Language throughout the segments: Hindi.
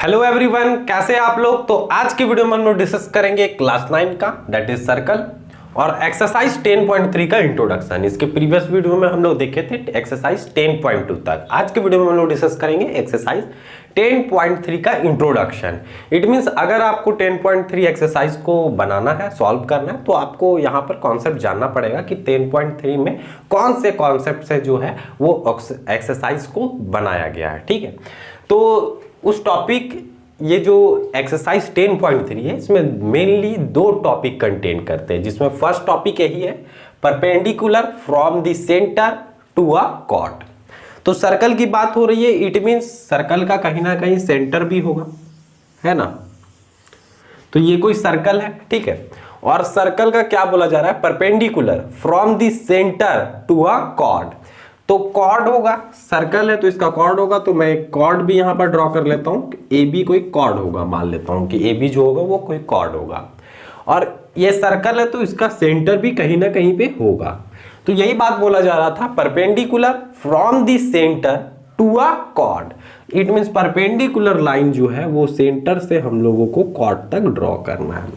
हेलो एवरीवन, कैसे आप लोग। तो आज की वीडियो में हम लोग डिस्कस करेंगे क्लास 9 का दैट इज सर्कल और एक्सरसाइज 10.3 का इंट्रोडक्शन। इसके प्रीवियस वीडियो में हम लोग देखे थे एक्सरसाइज 10.2 तक। आज के वीडियो में हम लोग डिस्कस करेंगे एक्सरसाइज 10.3 का इंट्रोडक्शन। इट मींस अगर आपको 10.3 एक्सरसाइज को बनाना है, सॉल्व करना है, तो आपको यहाँ पर कॉन्सेप्ट जानना पड़ेगा कि 10.3 में कौन से कॉन्सेप्ट से जो है वो एक्सरसाइज को बनाया गया है। ठीक है, तो उस टॉपिक ये जो एक्सरसाइज 10.3 है इसमें मेनली दो टॉपिक कंटेन करते हैं, जिसमें फर्स्ट टॉपिक यही है perpendicular from the centre to a chord. तो सर्कल की बात हो रही है, इट मींस सर्कल का कहीं ना कहीं सेंटर भी होगा, है ना। तो ये कोई सर्कल है, ठीक है, और सर्कल का क्या बोला जा रहा है, perpendicular from the centre to a chord. तो कॉर्ड होगा, सर्कल है तो इसका कॉर्ड होगा, तो मैं एक कॉर्ड भी यहां पर ड्रॉ कर लेता हूं। ए बी कोई कॉर्ड होगा, मान लेता हूं कि ए बी जो होगा वो कोई कॉर्ड होगा, और ये सर्कल है तो इसका सेंटर भी कहीं ना कहीं पे होगा। तो यही बात बोला जा रहा था, perpendicular from the centre to a chord. It means perpendicular line जो है वो सेंटर से हम लोगों को कॉर्ड तक ड्रॉ करना है।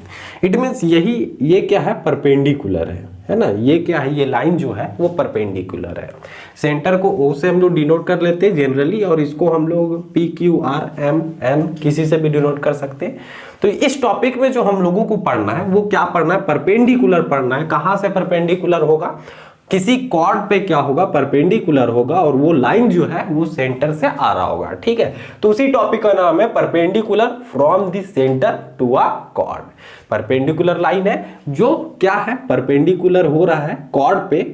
इट मींस ये क्या है, परपेंडिकुलर है ना। ये क्या है, ये लाइन जो है वो परपेंडिकुलर है। सेंटर को ओ से हम लोग डिनोट कर लेते हैं जनरली, और इसको हम लोग P Q R M N किसी से भी डिनोट कर सकते हैं। तो इस टॉपिक में जो हम लोगों को पढ़ना है वो क्या पढ़ना है, परपेंडिकुलर पढ़ना है। कहां से परपेंडिकुलर होगा, किसी कॉर्ड पे क्या होगा, परपेंडिकुलर होगा, और वो लाइन जो है वो सेंटर से आ रहा होगा। ठीक है, तो उसी टॉपिक का नाम है perpendicular from the centre to a chord. Perpendicular line है जो क्या है, परपेंडिकुलर हो रहा है कॉर्ड पे,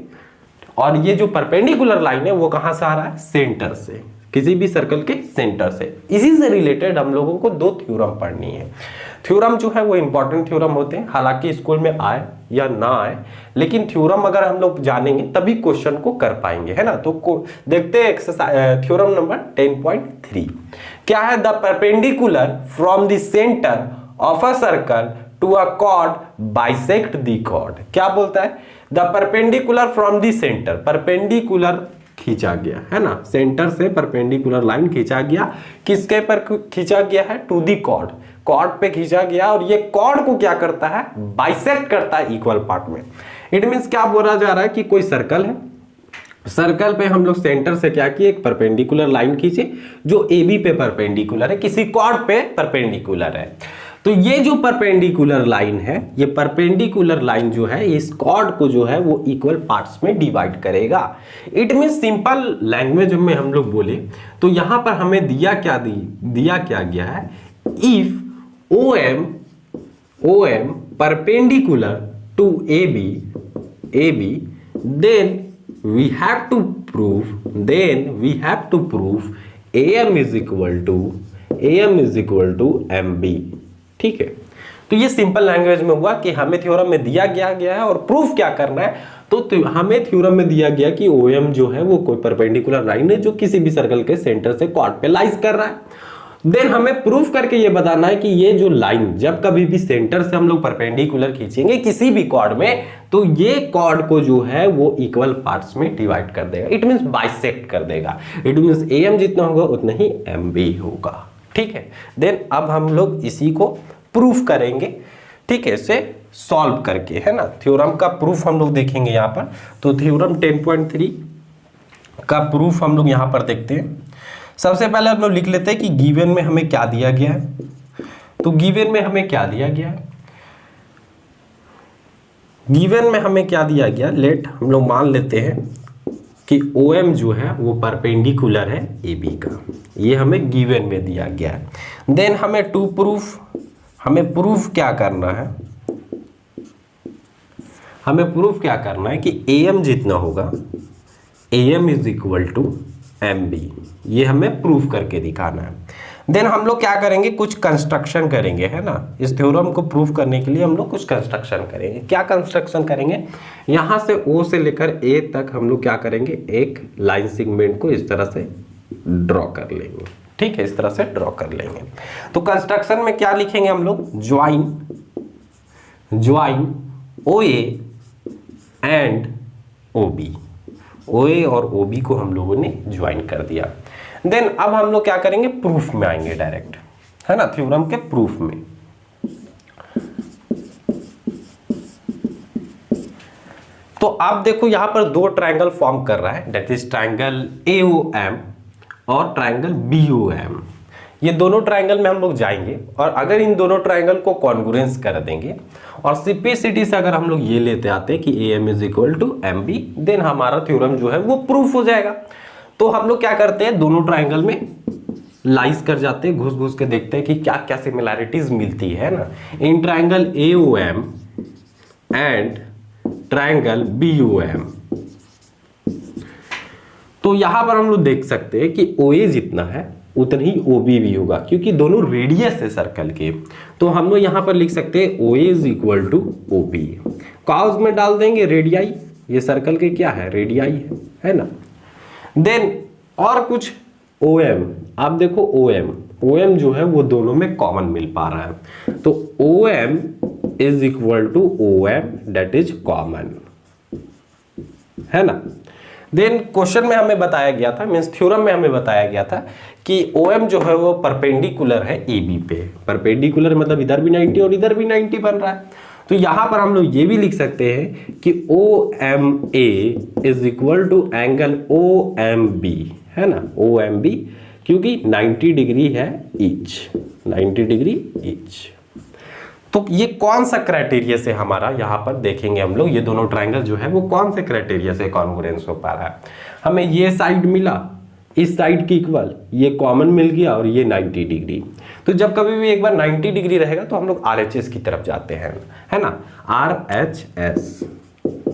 और ये जो परपेंडिकुलर लाइन है वो कहां से आ रहा है, सेंटर से, किसी भी सर्कल के सेंटर से। इसी से रिलेटेड हम लोगों को दो थ्योरम पढ़नी है। थ्योरम जो है वो इंपॉर्टेंट थ्योरम होते हैं, हालांकि स्कूल में आए या ना आए, लेकिन थ्योरम अगर हम लोग जानेंगे तभी क्वेश्चन को कर पाएंगे, है ना। तो देखते हैं एक्सरसाइज थ्योरम नंबर 10.3 क्या है, the perpendicular from the centre of a circle to a chord bisect the chord. क्या बोलता है, the perpendicular from the centre, perpendicular खींचा गया है ना, सेंटर से परपेंडिकुलर लाइन खींचा गया, किसके पर खींचा गया है, टू दी कॉर्ड, कॉर्ड पे खींचा गया, और ये कॉर्ड को क्या करता है, बाइसेक्ट करता है इक्वल पार्ट में। इट मींस क्या बोला जा रहा है कि कोई सर्कल है, सर्कल पे हम लोग सेंटर से क्या किए, एक परपेंडिकुलर लाइन खींचे जो ए बी पे परपेंडिकुलर है, किसी कॉर्ड पे परपेंडिकुलर है। तो ये जो परपेंडिकुलर लाइन है, ये परपेंडिकुलर लाइन जो है इस कॉर्ड को जो है वो इक्वल पार्ट्स में डिवाइड करेगा। इट मींस सिंपल लैंग्वेज में हम लोग बोले तो यहां पर हमें दिया क्या गया है, if O M perpendicular to A B then we have to prove A M is equal to M B. ठीक है, तो ये सिंपल लैंग्वेज में हुआ कि हमें थ्योरम में दिया गया है और प्रूफ क्या करना है। तो हमें थ्योरम में दिया गया कि OM जो है वो कोई परपेंडिकुलर लाइन है जो किसी भी सर्कल के सेंटर से कॉर्ड पे लाइज कर रहा है। देन हमें प्रूफ करके ये बताना है कि ये जो लाइन जब कभी भी सेंटर से हम लोग परपेंडिकुलर खींचेंगे किसी भी कॉर्ड में, तो ये कॉर्ड को जो है वो इक्वल पार्ट्स में डिवाइड कर देगा। इट मींस बाइसेक्ट कर देगा। इट मींस AM जितना होगा उतना ही MB होगा। ठीक है, देन अब हम लोग इसी को प्रूफ करेंगे, ठीक है, इसे सॉल्व करके, है ना। थ्योरम का प्रूफ हम लोग देखेंगे यहाँ पर। तो थ्योरम 10.3 का प्रूफ हम लोग यहाँ पर देखते हैं। सबसे पहले हम लोग लिख लेते हैं कि गिवन में हमें क्या दिया गया है। तो गिवन में हमें क्या दिया गया है, गिवन में हमें क्या दिया गया, लेट हम लोग मान लेते हैं कि OM जो है वो परपेंडिकुलर है AB का, ये हमें गिवन में दिया गया है। देन हमें हमें प्रूफ क्या करना है, हमें प्रूफ क्या करना है कि AM जितना होगा AM is equal to MB, ये हमें प्रूफ करके दिखाना है। देन हम लोग क्या करेंगे, कुछ कंस्ट्रक्शन करेंगे, है ना। इस थ्योरम को प्रूफ करने के लिए हम लोग कुछ कंस्ट्रक्शन करेंगे। क्या कंस्ट्रक्शन करेंगे, यहां से O से लेकर A तक हम लोग क्या करेंगे, एक लाइन सेगमेंट को इस तरह से ड्रॉ कर लेंगे। ठीक है, इस तरह से ड्रॉ कर लेंगे। तो कंस्ट्रक्शन में क्या लिखेंगे हम लोग, join OA and OB, OA और OB को हम लोगों ने ज्वाइन कर दिया। देन अब हम लोग क्या करेंगे, प्रूफ में आएंगे डायरेक्ट। है ना, थ्योरम के प्रूफ में। तो आप देखो यहां पर दो ट्रायंगल फॉर्म कर रहा है, दैट इज ट्रायंगल AOM और ट्रायंगल BOM। ये दोनों ट्रायंगल में हम लोग जाएंगे और अगर इन दोनों ट्रायंगल को कॉन्ग्रुएंस कर देंगे और सिंपलिसिटी से अगर हम लोग ये लेते आते हैं कि AM is equal to MB, then हमारा थ्योरम जो है वो प्रूफ हो जाएगा। तो हम लोग क्या करते हैं, दोनों ट्रायंगल में लाइस कर जाते हैं, घुस घुस के देखते हैं कि क्या क्या सिमिलैरिटीज मिलती है ना in triangle AOM and triangle BOM। तो यहां पर हम लोग देख सकते हैं कि OA जितना है उतना ही OB भी होगा, क्योंकि दोनों रेडियस है सर्कल के। तो हम लोग यहां पर लिख सकते हैं OA is equal to OB। Cause में डाल देंगे रेडियाई, ये सर्कल के क्या है, रेडियाई है ना। देन और कुछ OM, आप देखो OM जो है वो दोनों में कॉमन मिल पा रहा है, तो OM is equal to OM that is common, है ना। देन क्वेश्चन में हमें बताया गया था, मींस थ्योरम में हमें बताया गया था कि OM जो है वो परपेंडिकुलर है AB पे। परपेंडिकुलर मतलब इधर भी 90 और इधर भी 90 बन रहा है। तो यहां पर हम लोग ये भी लिख सकते हैं कि OMA is equal to angle OMB, है ना, OMB, क्योंकि 90 डिग्री है ईच, 90 डिग्री ईच। तो ये कौन सा क्राइटेरिया से हमारा यहाँ पर देखेंगे हम लोग, ये दोनों ट्रायंगल जो है वो कौन से क्राइटेरिया से कॉन्ग्रुएंस हो पा रहा है। हमें ये साइड मिला इस साइड की इक्वल, ये कॉमन मिल गया और ये 90 डिग्री। तो जब कभी भी एक बार 90 डिग्री रहेगा तो हम लोग RHS की तरफ जाते हैं, है ना, RHS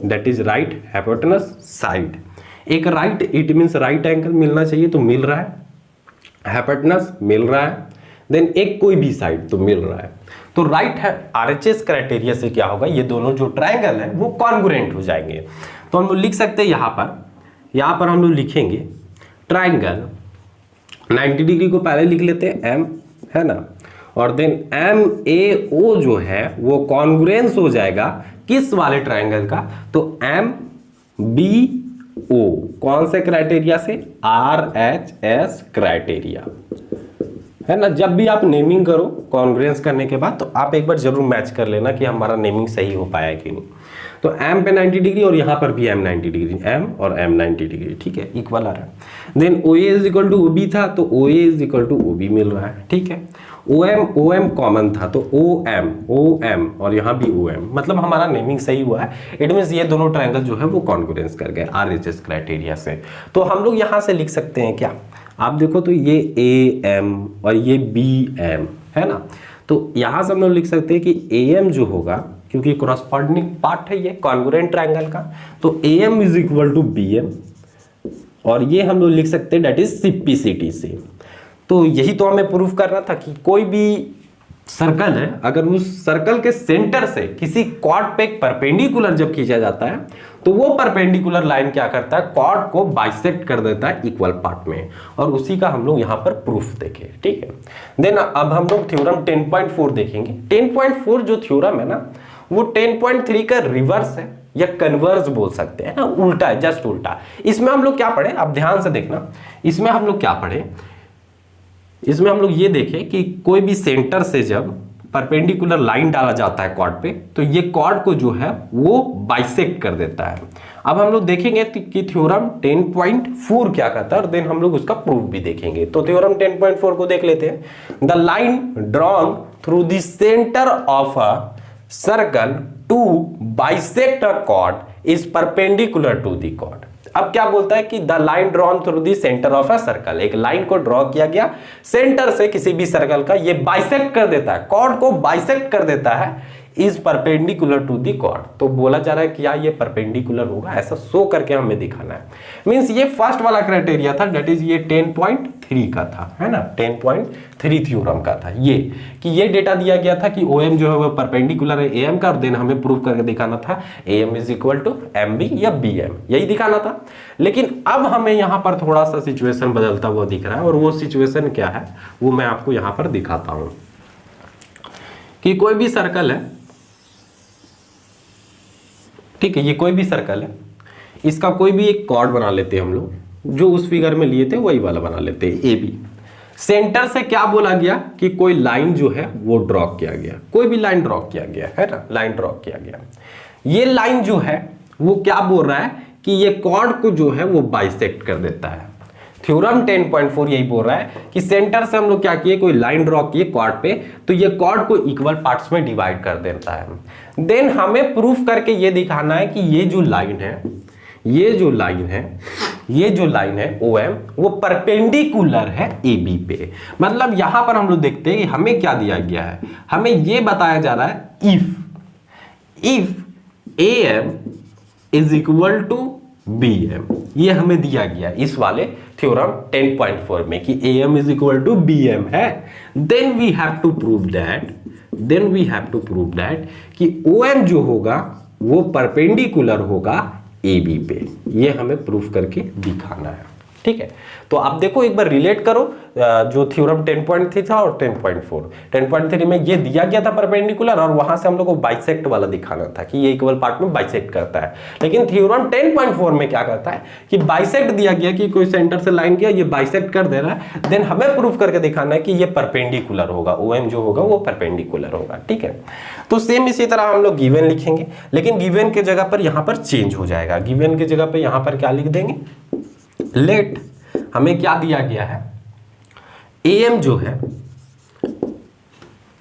that is right hypotenuse side. एक right, it means right angle मिलना चाहिए, तो मिल रहा है, हाइपोटेनस मिल रहा है, देन एक कोई भी साइड तो मिल रहा है। तो राइट है RHS क्राइटेरिया से क्या होगा, ये दोनों जो ट्रायंगल है वो कॉन्ग्रुएंट हो जाएंगे। तो हम लोग लिख सकते हैं यहाँ पर हम लोग लिखेंगे ट्रायंगल 90 डिग्री को पहले लिख लेते हैं M, है ना, और देन MAO जो है वो कॉन्ग्रुएंस हो जाएगा किस वाले ट्रायंगल का, तो MBO कौन से क्राइटेरिया से, RHS क्राइटेरिया, है ना। जब भी आप नेमिंग करो कॉन्ग्रुएंस करने के बाद तो आप एक बार जरूर मैच कर लेना कि हमारा नेमिंग सही हो पाया कि नहीं। तो M पे 90 डिग्री और यहाँ पर भी M 90 डिग्री, M और M 90 डिग्री, ठीक है, इक्वल आ रहा है। Then OA is equal to OB था तो OA is equal to OB मिल रहा है, ठीक है। OM कॉमन था तो OM और यहाँ भी OM, मतलब हमारा नेमिंग सही हुआ है। इट मीन्स ये दोनों ट्रायंगल जो है वो कॉन्ग्रुएंस कर गए RHS क्राइटेरिया से। तो हम लोग यहाँ से लिख सकते हैं क्या, आप देखो तो ये AM और ये BM, है ना। तो यहां से हम लोग लिख सकते हैं कि AM जो होगा, क्योंकि कॉरस्पॉन्डिंग पार्ट है ये कॉन्ग्रुएंट ट्रायंगल का, तो AM is equal to BM, और ये हम लोग लिख सकते हैं दैट इज सिंपलिसिटी से। तो यही तो हमें प्रूफ करना था कि कोई भी सर्कल है, अगर उस सर्कल के सेंटर से किसी कॉर्ड पे एक परपेंडिकुलर जब खींचा जाता है तो वो परपेंडिकुलर लाइन क्या करता है, कॉर्ड को बाइसेक्ट कर देता है इक्वल पार्ट में, और उसी का हम लोग यहाँ पर प्रूफ देखें, ठीक है। देन अब हम लोग थ्योरम 10.4 देखेंगे। 10.4 जो थ्योरम है ना वो 10.3 का रिवर्स है या कन्वर्स बोल सकते हैं ना, उल्टा है, जस्ट उल्टा। इसमें हम लोग क्या पढ़े, आप ध्यान से देखना, इसमें हम लोग क्या पढ़े, इसमें हम लोग ये देखें कि कोई भी सेंटर से जब परपेंडिकुलर लाइन डाला जाता है कॉर्ड पे तो ये कॉर्ड को जो है वो बाइसेक्ट कर देता है। अब हम लोग देखेंगे कि थ्योरम 10.4 क्या कहता है और देन हम लोग उसका प्रूफ भी देखेंगे। तो थ्योरम 10.4 को देख लेते हैं। The line drawn through the centre of a circle to bisect a chord is perpendicular to the chord. अब क्या बोलता है कि the line drawn through the centre of a circle, एक लाइन को ड्रॉ किया गया सेंटर से किसी भी सर्कल का, ये बाइसेक्ट कर देता है, कॉर्ड को बाइसेक्ट कर देता है, is perpendicular to the chord. तो बोला जा रहा है कि यार ये परपेंडिकुलर होगा, ऐसा शो करके हमें दिखाना है। मींस ये फर्स्ट वाला क्राइटेरिया था, दैट इज ये 10.3 का था, है ना, 10.3 थ्योरम का था ये, कि ये डेटा दिया गया था कि OM जो है वो परपेंडिकुलर है AM का, और देन हमें प्रूव करके दिखाना था AM is equal to MB या BM, यही दिखाना था। लेकिन अब हमें यहाँ पर थोड़ा सा सिचुएशन बदलता हुआ दिख रहा है, और वो सिचुएशन क्या है वो मैं आपको यहाँ पर दिखाता हूँ। कि कोई भी सर्कल है, ठीक है, ये कोई भी सर्कल है, इसका कोई भी एक कॉर्ड बना लेते हैं हम लोग, जो उस फिगर में लिए थे वही वाला बना लेते हैं AB। सेंटर से क्या बोला गया कि कोई लाइन जो है वो ड्रॉ किया गया, कोई भी लाइन ड्रॉ किया गया है ना, लाइन ड्रॉ किया गया। ये लाइन जो है वो क्या बोल रहा है कि ये कॉर्ड को जो है वो बाइसेक्ट कर देता है। थ्योरम 10.4 यही बोल रहा है कि सेंटर से हम लोग क्या किए, कोई लाइन ड्रॉ किए कॉर्ड पे, तो ये कॉर्ड को इक्वल पार्ट्स में डिवाइड कर देता है। देन हमें प्रूफ करके ये दिखाना है कि ये जो लाइन है, ये जो लाइन है OM, वो परपेंडिकुलर है AB पे। मतलब यहां पर हम लोग देखते हैं कि हमें क्या दिया गया है, हमें ये बताया जा रहा है if AM is equal to BM, ये हमें दिया गया इस वाले थ्योरम 10.4 में कि AM is equal to BM है। Then we have to prove that कि OM जो होगा वो परपेंडिकुलर होगा AB पे। ये हमें प्रूफ करके दिखाना है, ठीक है। तो आप देखो एक बार रिलेट करो जो थ्योरम 10.3 था और 10.4। 10.3 में ये दिया गया था परपेंडिकुलर, और वहां से हम लोग को बाइसेक्ट वाला दिखाना था कि ये इक्वल पार्ट में बाइसेक्ट करता है। लेकिन थ्योरम 10.4 में क्या करता है कि बाइसेक्ट दिया गया कि कोई सेंटर से लाइन गया, ये बाइसेक्ट कर दे रहा है। देन हमें प्रूफ करके दिखाना है कि ये परपेंडिकुलर होगा, OM जो होगा वो परपेंडिकुलर होगा, ठीक है। तो सेम इसी तरह हम लोग गिवन लिखेंगे, लेकिन गिवन के जगह पर यहां पर चेंज हो जाएगा। गिवन की जगह पर यहां पर क्या लिख देंगे, लेट हमें क्या दिया गया है, AM जो है,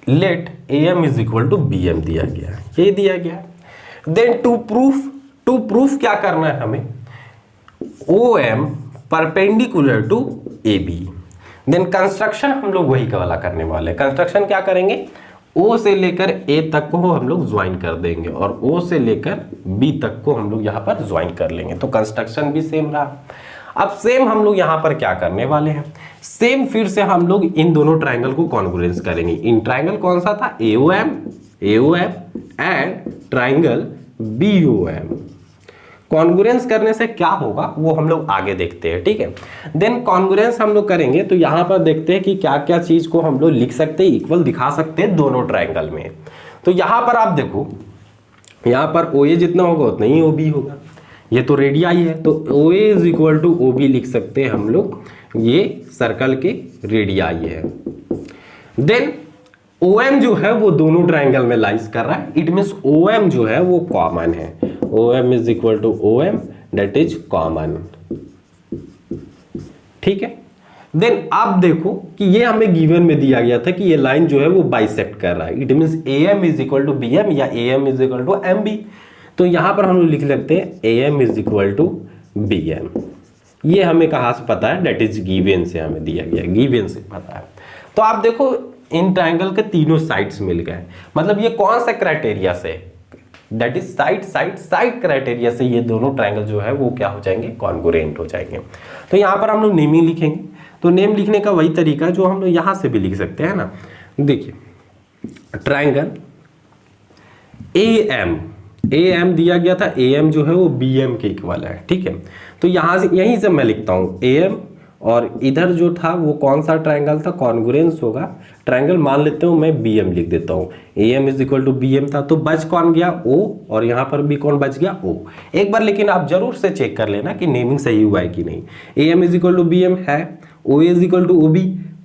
let AM is equal to BM दिया गया है, ये दिया गया है। देन टू प्रूफ क्या करना है हमें, OM perpendicular to AB। Then construction हम लोग वही वाला करने वाले हैं। कंस्ट्रक्शन क्या करेंगे, O से लेकर A तक को हम लोग ज्वाइन कर देंगे और O से लेकर B तक को हम लोग यहां पर ज्वाइन कर लेंगे। तो कंस्ट्रक्शन भी सेम रहा। अब सेम हम लोग यहां पर क्या करने वाले हैं, सेम फिर से हम लोग इन दोनों ट्रायंगल को कॉन्ग्रुएंस करेंगे। इन ट्रायंगल कौन सा था, AOM and triangle BOM। Congruence करने से क्या होगा वो हम लोग आगे देखते हैं, ठीक है। देन कॉन्ग्रुएंस हम लोग करेंगे तो यहां पर देखते हैं कि क्या क्या चीज को हम लोग लिख सकते हैं, इक्वल दिखा सकते हैं दोनों ट्रायंगल में। तो यहां पर आप देखो, यहां पर OA जितना होगा उतना ही OB होगा, ये तो रेडियाई है, तो OA is equal to OB लिख सकते हैं हम लोग, ये सर्कल के रेडियाई है। देन OM जो है वो दोनों ट्रायंगल में लाइज कर रहा है, इट मींस OM जो है वो कॉमन है। OM is equal to OM that is common, ठीक है। देन आप देखो कि ये हमें गिवन में दिया गया था कि ये लाइन जो है वो बाइसेक्ट कर रहा है, it means AM is equal to BM या AM is equal to MB। तो यहां पर हम लोग लिख लेते हैं AM is equal to BM। ये हमें कहां से पता है, दैट इज गिवन से हमें दिया गया, गिवन से पता है। तो आप देखो इन ट्रायंगल के तीनों साइड्स मिल गए, मतलब ये कौन सा क्राइटेरिया से, दैट इज साइड क्राइटेरिया से ये दोनों ट्रायंगल जो है वो क्या हो जाएंगे, कॉन्ग्रुएंट हो जाएंगे। तो यहां पर हम लोग नेमिंग लिखेंगे, तो नेम लिखने का वही तरीका जो हम लोग यहां से भी लिख सकते हैं ना। देखिए ट्रायंगल AM दिया गया था, AM जो है वो BM के इक्वल है, ठीक है। तो यहां से यहीं से मैं लिखता हूं AM, और इधर जो था वो कौन सा ट्रायंगल था, कॉन्ग्रुएंस होगा ट्रायंगल, मान लेते हूं मैं BM लिख देता हूं। AM is equal to BM था, तो बच कौन गया, O, और यहां पर भी कौन बच गया, O। एक बार लेकिन आप जरूर से चेक कर लेना कि नेमिंग सही हुआ है कि नहीं। AM is equal to BM है, OA is equal to OB,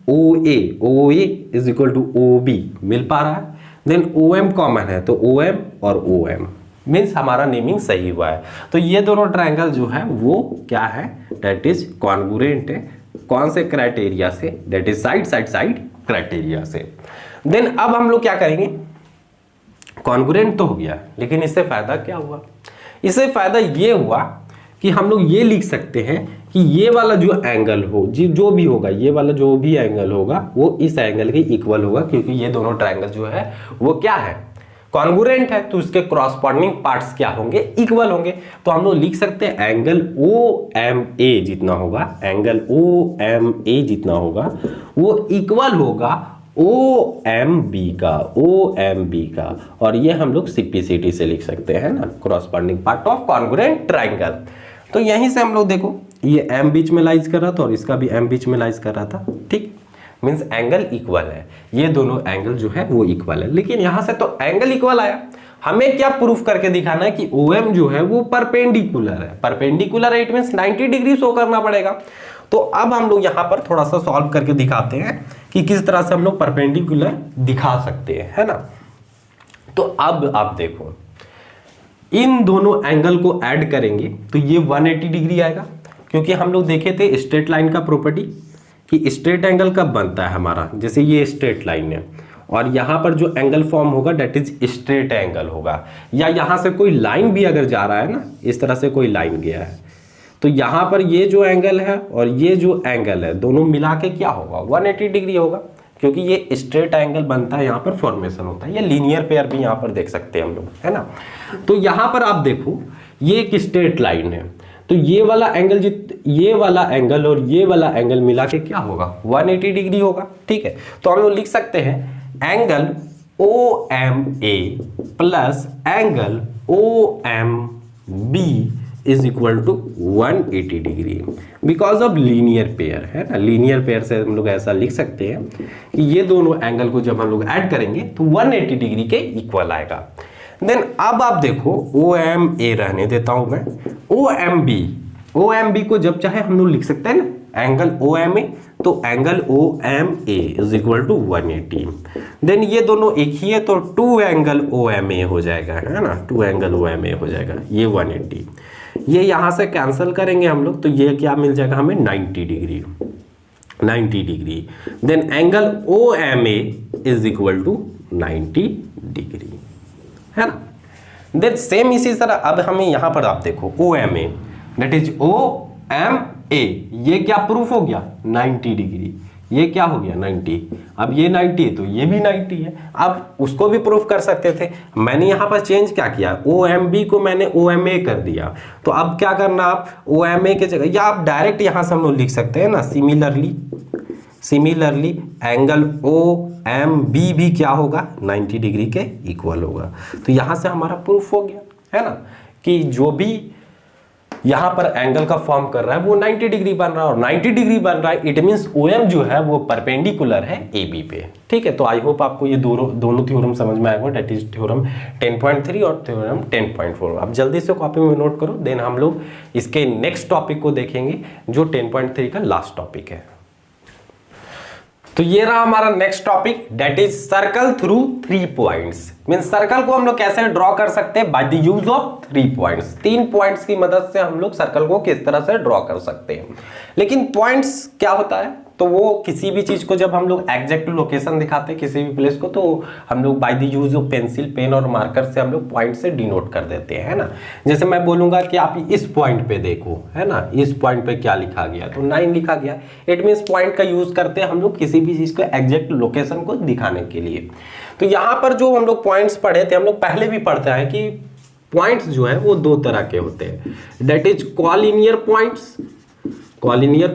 OA is equal to OB मिल पा रहा है। देन OM कॉमन है, तो OM और OM मीन्स हमारा नेमिंग सही हुआ है। तो ये दोनों ट्रायंगल जो है वो क्या है, दैट इज कॉन्ग्रुएंट है। कौन से क्राइटेरिया से, दैट इज साइड क्राइटेरिया से। देन अब हम लोग क्या करेंगे, कॉन्ग्रुएंट तो हो गया, लेकिन इससे फायदा क्या हुआ, इससे फायदा ये हुआ कि हम लोग ये लिख सकते हैं कि ये वाला जो एंगल हो, जो भी होगा, ये वाला जो भी एंगल होगा वो इस एंगल के इक्वल होगा, क्योंकि ये दोनों ट्रायंगल जो है वो क्या है, कॉन्ग्रुएंट है। तो इसके क्रॉसपोंडिंग पार्ट्स क्या होंगे, इक्वल होंगे। तो हम लोग लिख सकते हैं एंगल OMA जितना होगा, एंगल OMA जितना होगा वो इक्वल होगा OMB का, और ये हम लोग CPCT से लिख सकते हैं ना, corresponding part of congruent triangle. तो यहीं से हम लोग देखो ये M बीच में लाइज कर रहा था और इसका भी M बीच में लाइज कर रहा था, ठीक, मींस एंगल इक्वल है, ये दोनों एंगल जो है वो इक्वल है। लेकिन यहां से तो एंगल इक्वल आया, हमें क्या प्रूफ करके दिखाना है कि OM जो है वो परपेंडिकुलर है, इट मींस 90 डिग्री शो करना पड़ेगा। तो अब हम लोग यहाँ पर थोड़ा सा सॉल्व करके दिखाते हैं कि किस तरह से हम लोग परपेंडिकुलर दिखा सकते हैं, है ना। तो अब आप देखो, इन दोनों एंगल को ऐड करेंगे तो ये 180 डिग्री आएगा, क्योंकि हम लोग देखे थे स्ट्रेट लाइन का प्रॉपर्टी कि स्ट्रेट एंगल कब बनता है हमारा, जैसे ये स्ट्रेट लाइन है और यहाँ पर जो एंगल फॉर्म होगा डेट इज स्ट्रेट एंगल होगा, या यहाँ से कोई लाइन भी अगर जा रहा है ना, इस तरह से कोई लाइन गया है, तो यहाँ पर ये जो एंगल है और ये जो एंगल है दोनों मिला के क्या होगा, 180 डिग्री होगा, क्योंकि ये स्ट्रेट एंगल बनता है, यहाँ पर फॉर्मेशन होता है। ये लीनियर पेयर भी यहाँ पर देख सकते हैं हम लोग, है ना। तो यहाँ पर आप देखो ये एक स्ट्रेट लाइन है, तो ये वाला एंगल ये वाला एंगल और ये वाला एंगल मिला के क्या होगा, 180 डिग्री होगा, ठीक है। तो हम लोग लिख सकते हैं angle OMA plus angle OMB is equal to 180 degree because of linear pair, है ना। लीनियर पेयर से हम लोग ऐसा लिख सकते हैं कि ये दोनों एंगल को जब हम लोग ऐड करेंगे तो 180 डिग्री के इक्वल आएगा। देन अब आप देखो OMA रहने देता हूं मैं, OMB को जब चाहे हम लोग लिख सकते हैं ना, एंगल OMA तो angle OMA is equal to 180। Then ये दोनों एक ही है तो 2 एंगल OMA हो जाएगा, है ना, 2 एंगल OMA हो जाएगा, ये 180। ये यहां से कैंसिल करेंगे हम लोग तो ये क्या मिल जाएगा हमें, 90 degree, 90 degree. Then angle OMA is equal to 90 degree, है ना। देन सेम इसी तरह अब हमें यहां पर आप देखो OMA दैट इज OMA, ये क्या प्रूफ हो गया, 90 डिग्री, ये क्या हो गया 90, अब ये 90 है तो ये भी 90 है। अब उसको भी प्रूफ कर सकते थे, मैंने यहाँ पर चेंज क्या किया, OMB को मैंने OMA कर दिया, तो अब क्या करना आप OMA के जगह, या आप डायरेक्ट यहाँ से हम लोग लिख सकते हैं ना, सिमिलरली एंगल OMB भी क्या होगा, 90 डिग्री के इक्वल होगा। तो यहाँ से हमारा प्रूफ हो गया, है ना, कि जो भी यहाँ पर एंगल का फॉर्म कर रहा है वो 90 डिग्री बन रहा है, और 90 डिग्री बन रहा है इट मींस OM जो है वो परपेंडिकुलर है AB पे, ठीक है। तो आई होप आपको ये दोनों थ्योरम समझ में आएगा, डेट इज थ्योरम 10.3 और थ्योरम 10.4। आप जल्दी से कॉपी में नोट करो, देन हम लोग इसके नेक्स्ट टॉपिक को देखेंगे जो 10.3 का लास्ट टॉपिक है। तो ये रहा हमारा next topic, that is circle through 3 points. Means circle को हम लोग कैसे ड्रॉ कर सकते हैं, by the use of 3 points. 3 points की मदद से हम लोग सर्कल को किस तरह से ड्रॉ कर सकते हैं। लेकिन पॉइंट्स क्या होता है, तो वो किसी भी चीज को जब हम लोग एग्जैक्ट लोकेशन दिखाते हैं किसी भी प्लेस को, तो हम लोग by the use of pencil, pen और मार्कर से हम लोग पॉइंट से डिनोट कर देते हैं, है ना। जैसे मैं बोलूंगा कि आप इस पॉइंट पे देखो, है ना, इस पॉइंट पे क्या लिखा गया, तो 9 लिखा गया। इट मींस पॉइंट का यूज करते हैं हम लोग किसी भी चीज को एग्जैक्ट लोकेशन को दिखाने के लिए। तो यहाँ पर जो हम लोग पॉइंट्स पढ़े थे, हम लोग पहले भी पढ़ते हैं कि पॉइंट्स जो है वो 2 तरह के होते हैं, दैट इज कॉलिनियर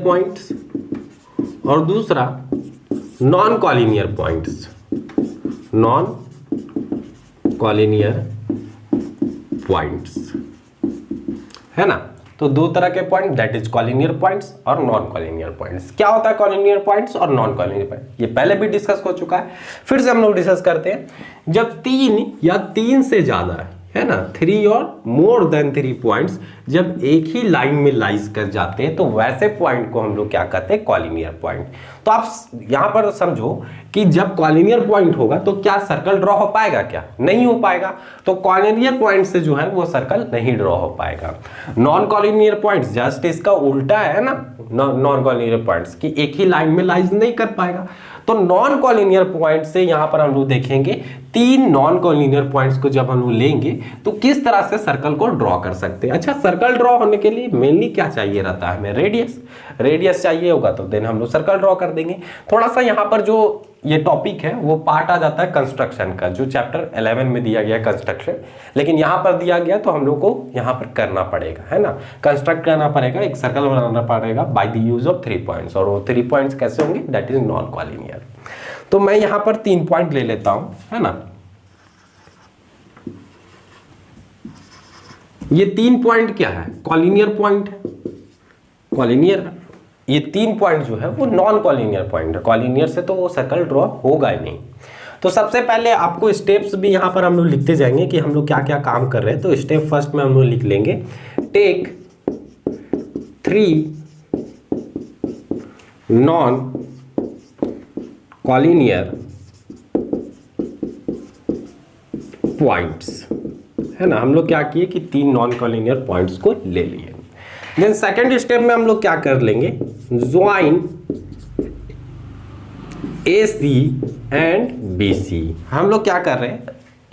पॉइंट्स और दूसरा नॉन कॉलिनियर पॉइंट्स, है ना। तो 2 तरह के point, that is collinear points और नॉन कॉलिनियर पॉइंट्स। क्या होता है कॉलिनियर पॉइंट्स और नॉन कॉलिनियर पॉइंट, ये पहले भी डिस्कस हो चुका है, फिर से हम लोग डिस्कस करते हैं। जब 3 या 3 से ज्यादा है ना, 3 और मोर देन 3 पॉइंट्स जब एक ही लाइन में लाइज कर जाते हैं तो वैसे पॉइंट को हम लोग क्या कहते हैं, कॉलिनियर पॉइंट। तो आप यहां पर समझो कि जब कॉलिनियर पॉइंट होगा तो क्या सर्कल ड्रॉ हो पाएगा, क्या नहीं हो पाएगा। तो कॉलिनियर पॉइंट से जो है वो सर्कल नहीं ड्रॉ हो पाएगा। नॉन कॉलिनियर पॉइंट्स जस्ट इसका उल्टा है ना, नॉन कॉलिनियर पॉइंट्स की एक ही लाइन में लाइज नहीं कर पाएगा। तो नॉन कॉलिनियर पॉइंट से यहां पर हम लोग देखेंगे 3 नॉन कॉलिनियर पॉइंट्स को जब हम लोग लेंगे तो किस तरह से सर्कल को ड्रॉ कर सकते हैं। अच्छा, सर्कल ड्रॉ होने के लिए मेनली क्या चाहिए रहता है, हमें रेडियस चाहिए होगा, तो देन हम लोग सर्कल ड्रॉ कर देंगे। थोड़ा सा यहाँ पर जो ये टॉपिक है वो पार्ट आ जाता है कंस्ट्रक्शन का, जो चैप्टर 11 में दिया गया कंस्ट्रक्शन, लेकिन यहाँ पर दिया गया तो हम लोग को यहाँ पर करना पड़ेगा, है ना, कंस्ट्रक्ट करना पड़ेगा, एक सर्कल बनाना पड़ेगा bye the use of 3 points. और वो 3 पॉइंट्स कैसे होंगे, दैट इज नॉन कॉलिनियर। तो मैं यहाँ पर 3 पॉइंट ले लेता हूं, है ना। ये 3 पॉइंट क्या है, कॉलिनियर पॉइंट है, कॉलिनियर। ये 3 पॉइंट जो है वो नॉन कॉलिनियर पॉइंट है, कॉलिनियर से तो वो सर्कल ड्रॉ होगा ही नहीं। तो सबसे पहले आपको स्टेप्स भी यहाँ पर हम लोग लिखते जाएंगे कि हम लोग क्या क्या काम कर रहे हैं। तो स्टेप फर्स्ट में हम लोग लिख लेंगे, टेक 3 नॉन कॉलिनियर पॉइंट्स, है ना। हम लोग क्या किए कि 3 नॉन कॉलिनियर पॉइंट्स को ले लिए। देन सेकेंड स्टेप में हम लोग क्या कर लेंगे, ज्वाइन AC एंड BC। हम लोग क्या कर रहे हैं,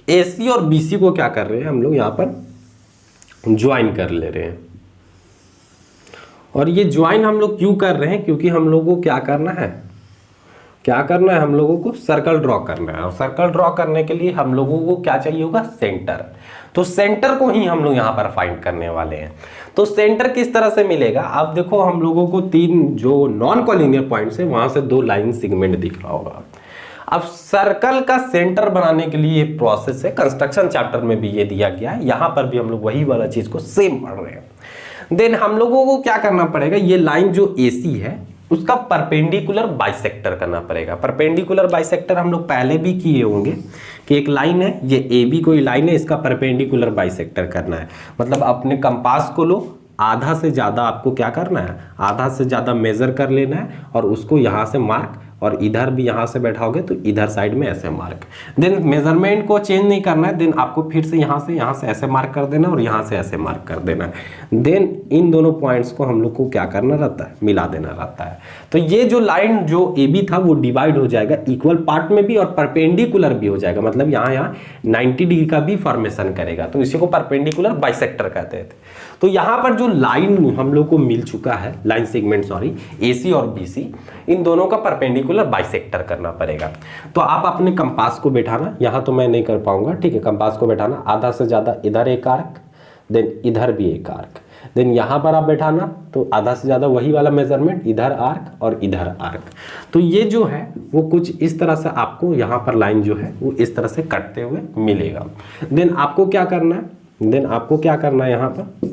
AC और BC को क्या कर रहे हैं, हम लोग यहां पर ज्वाइन कर ले रहे हैं। और ये ज्वाइन हम लोग क्यों कर रहे हैं, क्योंकि हम लोगों को क्या करना है, हम लोगों को सर्कल ड्रॉ करना है। और सर्कल ड्रॉ करने के लिए हम लोगों को क्या चाहिए होगा, सेंटर। तो सेंटर को ही हम लोग यहाँ पर फाइंड करने वाले हैं। तो सेंटर किस तरह से मिलेगा, आप देखो हम लोगों को 3 जो नॉन कॉलिनियर पॉइंट्स है वहां से 2 लाइन सेगमेंट दिख रहा होगा। अब सर्कल का सेंटर बनाने के लिए ये प्रोसेस है, कंस्ट्रक्शन चैप्टर में भी ये दिया गया है, यहाँ पर भी हम लोग वही वाला चीज को सेम पढ़ रहे हैं। देन हम लोगों को क्या करना पड़ेगा, ये लाइन जो AC है उसका परपेंडिकुलर बाइसेक्टर करना पड़ेगा। परपेंडिकुलर बाइसेक्टर हम लोग पहले भी किए होंगे कि एक लाइन है, ये AB कोई लाइन है, इसका परपेंडिकुलर बाइसेक्टर करना है। मतलब अपने कंपास को लो, आधा से ज़्यादा आपको क्या करना है, आधा से ज़्यादा मेजर कर लेना है और उसको यहाँ से मार्क, और इधर भी यहाँ से बैठाओगे तो इधर साइड में ऐसे मार्क। देन मेजरमेंट को चेंज नहीं करना है, देन आपको फिर से यहाँ से ऐसे मार्क कर देना और यहाँ से ऐसे मार्क कर देना है। देन इन दोनों पॉइंट्स को हम लोग को क्या करना रहता है, मिला देना रहता है। तो ये जो लाइन जो AB था वो डिवाइड हो जाएगा इक्वल पार्ट में भी और परपेंडिकुलर भी हो जाएगा। मतलब यहाँ 90 डिग्री का भी फॉर्मेशन करेगा, तो इसी को परपेंडिकुलर बाइसेक्टर कहते हैं। तो यहाँ पर जो लाइन हम लोग को मिल चुका है, लाइन सेगमेंट सॉरी, AC और BC, इन दोनों का परपेंडिकुलर बाइसेक्टर करना पड़ेगा। तो आप अपने कंपास को बैठाना, यहाँ तो मैं नहीं कर पाऊंगा, ठीक है। कंपास को बैठाना, आधा से ज़्यादा इधर एक आर्क, देन इधर भी एक आर्क, देन यहाँ पर आप बैठाना तो आधा से ज़्यादा वही वाला मेजरमेंट, इधर आर्क और इधर आर्क। तो ये जो है वो कुछ इस तरह से आपको यहाँ पर लाइन जो है वो इस तरह से कटते हुए मिलेगा। देन आपको क्या करना है, यहाँ पर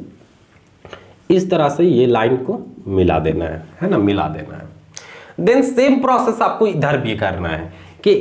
इस तरह से ये लाइन को मिला देना है ना, मिला देना है। देन सेम प्रोसेस आपको इधर भी करना है कि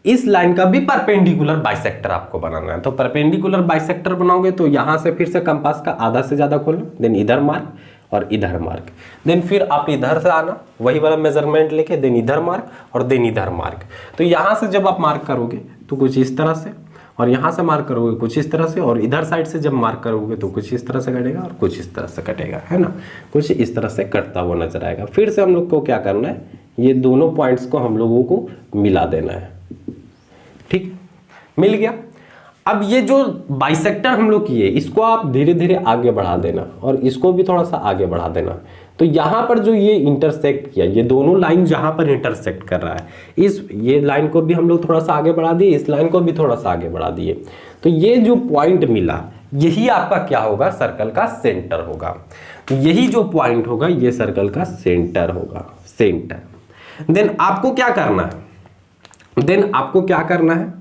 इस लाइन का भी परपेंडिकुलर बाइसेक्टर आपको बनाना है। तो परपेंडिकुलर बाइसेक्टर बनाओगे तो यहां से फिर से कंपास का आधा से ज्यादा खोलना, देन इधर मार्क और इधर मार्क, देन फिर आप इधर से आना वही वाला मेजरमेंट लेके, देन इधर मार्क और देन इधर मार्क। तो यहां से जब आप मार्क करोगे तो कुछ इस तरह से, और यहाँ से मार्क करोगे कुछ इस तरह से, और इधर साइड से जब मार्क करोगे तो कुछ इस तरह से कटेगा और कुछ इस तरह से कटेगा, है ना। कुछ इस तरह से कटता हुआ नजर आएगा। फिर से हम लोग को क्या करना है, ये दोनों पॉइंट्स को हम लोगों को मिला देना है, ठीक, मिल गया। अब ये जो बाइसेक्टर हम लोग किए इसको आप धीरे धीरे आगे बढ़ा देना और इसको भी थोड़ा सा आगे बढ़ा देना। तो यहाँ पर जो ये इंटरसेक्ट किया, ये दोनों लाइन जहाँ पर इंटरसेक्ट कर रहा है, ये लाइन को भी हम लोग थोड़ा सा आगे बढ़ा दिए, इस लाइन को भी थोड़ा सा आगे बढ़ा दिए। तो ये जो पॉइंट मिला यही आपका क्या होगा, सर्कल का सेंटर होगा। तो यही जो पॉइंट होगा ये सर्कल का सेंटर होगा, सेंटर। देन आपको क्या करना है,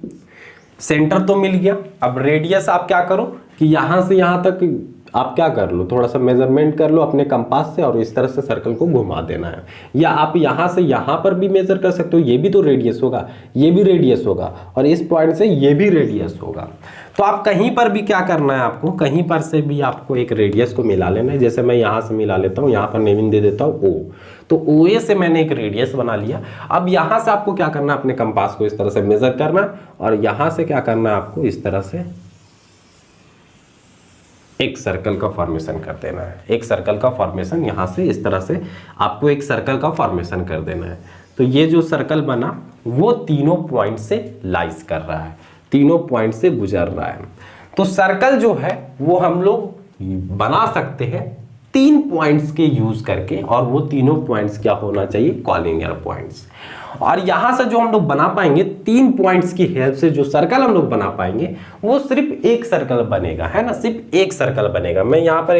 सेंटर तो मिल गया। अब रेडियस आप क्या करो कि यहां से यहां तक आप क्या कर लो, थोड़ा सा मेजरमेंट कर लो अपने कंपास से और इस तरह से सर्कल को घुमा देना है। या आप यहां से यहां पर भी मेजर कर सकते हो, ये भी तो रेडियस होगा, ये भी रेडियस होगा और इस पॉइंट से ये भी रेडियस होगा। तो आप कहीं पर भी क्या करना है, आपको कहीं पर से भी आपको एक रेडियस को मिला लेना है। जैसे मैं यहां से मिला लेता हूं, यहां पर नेमिंग दे देता हूं O, तो OA से मैंने एक रेडियस बना लिया। अब यहां से आपको क्या करना है, अपने कंपास को इस तरह से मेजर करना और यहां से क्या करना है, आपको इस तरह से एक सर्कल का फॉर्मेशन कर देना है। एक सर्कल का फॉर्मेशन यहां से इस तरह से आपको एक सर्कल का फॉर्मेशन कर देना है। तो ये जो सर्कल बना वो तीनों पॉइंट से लाइज कर रहा है, तीनों पॉइंट से गुजर रहा है। तो सर्कल जो है वो हम लोग बना सकते हैं 3 पॉइंट्स के यूज करके, और वो तीनों पॉइंट्स क्या होना चाहिए, कॉलिनियर पॉइंट्स। और यहां से जो हम लोग बना पाएंगे 3 पॉइंट्स की हेल्प से जो सर्कल हम लोग बना पाएंगे वो सिर्फ एक सर्कल बनेगा, है ना, सिर्फ एक सर्कल बनेगा। मैं यहाँ पर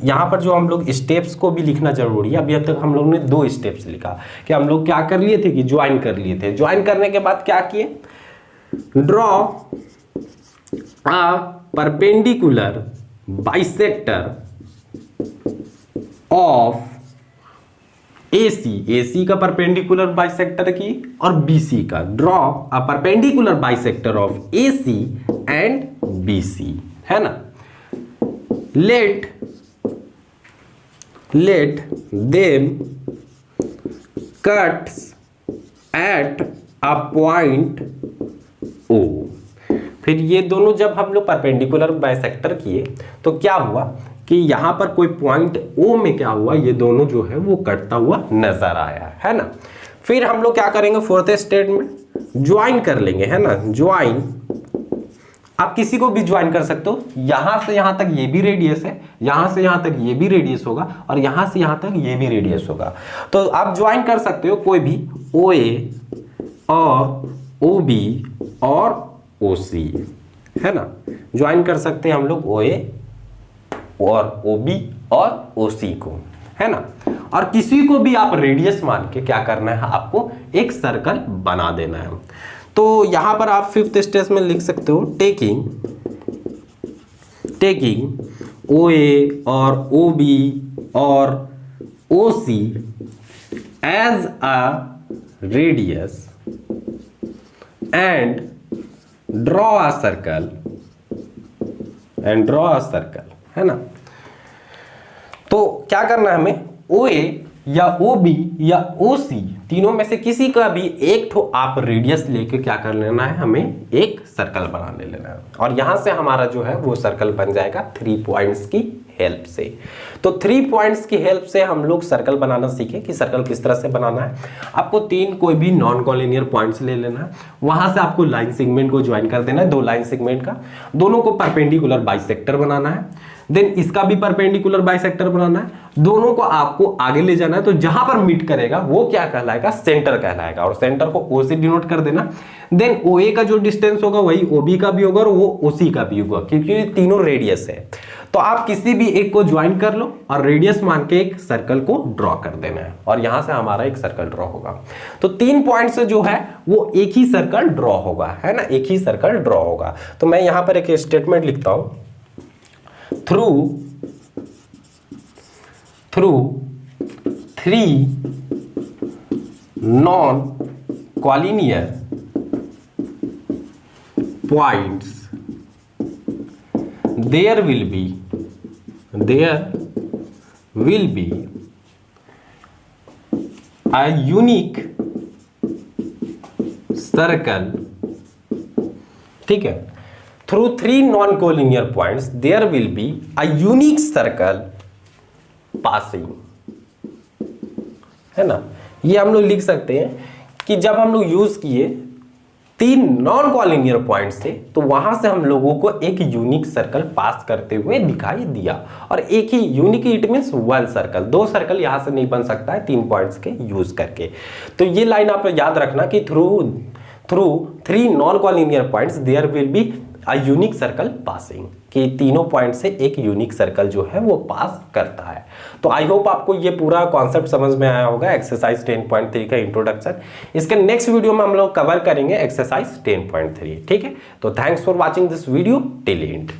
यहाँ पर जो हम लोग स्टेप्स को भी लिखना जरूरी है। अभी तक हम लोग ने 2 स्टेप्स लिखा कि हम लोग क्या कर लिए थे कि ज्वाइन कर लिए थे। ज्वाइन करने के बाद क्या किए, draw a perpendicular bisector of AC का परपेंडिकुलर बाइसेक्टर की और BC का। Draw a perpendicular bisector of AC and BC, है ना। Let them cuts at a point O. फिर ये दोनों जब हम लोग परपेंडिकुलर बाइसेक्टर किए तो क्या हुआ कि यहां पर कोई पॉइंट ओ में क्या हुआ, ये दोनों जो है वो कटता हुआ नजर आया, है ना। फिर हम लोग क्या करेंगे, फोर्थ स्टेट में ज्वाइन कर लेंगे, है ना। ज्वाइन, आप किसी को भी ज्वाइन कर सकते हो। यहां से यहां तक ये भी रेडियस है, यहां से यहां तक ये भी रेडियस होगा, और यहां से यहां तक ये भी रेडियस होगा। तो आप ज्वाइन कर सकते हो कोई भी ओ ए और ओ बी और ओ सी, है ना। ज्वाइन कर सकते हैं हम लोग ओ ए और ओ बी और ओ सी को, है ना। और किसी को भी आप रेडियस मान के क्या करना है, आपको एक सर्कल बना देना है। तो यहां पर आप फिफ्थ स्टेज में लिख सकते हो टेकिंग ओ ए और ओ बी और O C as a radius and draw a circle है ना। तो क्या करना है हमें, ओ ए या ओ बी या ओ सी तीनों में से किसी का भी एक ठो आप रेडियस लेके क्या कर लेना है, हमें एक सर्कल बना लेना है। और यहां से हमारा जो है वो सर्कल बन जाएगा 3 पॉइंट्स की हेल्प से। तो 3 पॉइंट्स की हेल्प से हम लोग सर्कल बनाना सीखे कि सर्कल किस तरह से बनाना है। आपको 3 कोई भी नॉन कॉलिनियर पॉइंट्स ले लेना है, वहां से आपको लाइन सेगमेंट को ज्वाइन कर देना है, 2 लाइन सेगमेंट का, दोनों को परपेंडिकुलर बाइसेक्टर बनाना है। देन इसका भी परपेंडिकुलर बाइसेक्टर बनाना है, दोनों को आपको आगे ले जाना है। तो जहां पर मीट करेगा वो क्या कहलाएगा, सेंटर कहलाएगा, और सेंटर को ओ से डिनोट कर देना। देन ओ ए का जो डिस्टेंस होगा वही ओ बी का भी होगा और वो ओ सी का भी होगा, क्योंकि तीनों रेडियस है। तो आप किसी भी एक को ज्वाइन कर लो और रेडियस मान के एक सर्कल को ड्रॉ कर देना है, और यहां से हमारा एक सर्कल ड्रॉ होगा। तो 3 पॉइंट से जो है वो एक ही सर्कल ड्रॉ होगा, है ना, एक ही सर्कल ड्रॉ होगा। तो मैं यहां पर एक स्टेटमेंट लिखता हूं, through 3 non collinear points there will be a unique circle, ठीक है। Through 3 non collinear points there will be a unique circle passing, है ना। ये हम लोग लिख सकते हैं कि जब हम लोग यूज किए 3 नॉन कॉलिनियर पॉइंट से, तो वहां से हम लोगों को एक यूनिक सर्कल पास करते हुए दिखाई दिया। और एक ही unique, it means 1 circle, 2 circle यहां से नहीं बन सकता है 3 पॉइंट्स के यूज करके। तो ये लाइन आप याद रखना कि through 3 non collinear points there will be a unique circle passing, कि तीनों पॉइंट से एक यूनिक सर्कल जो है वो पास करता है। तो आई होप आपको ये पूरा कॉन्सेप्ट समझ में आया होगा, एक्सरसाइज 10.3 का इंट्रोडक्शन। इसके नेक्स्ट वीडियो में हम लोग कवर करेंगे एक्सरसाइज 10.3, ठीक है। तो thanks for watching this video till and.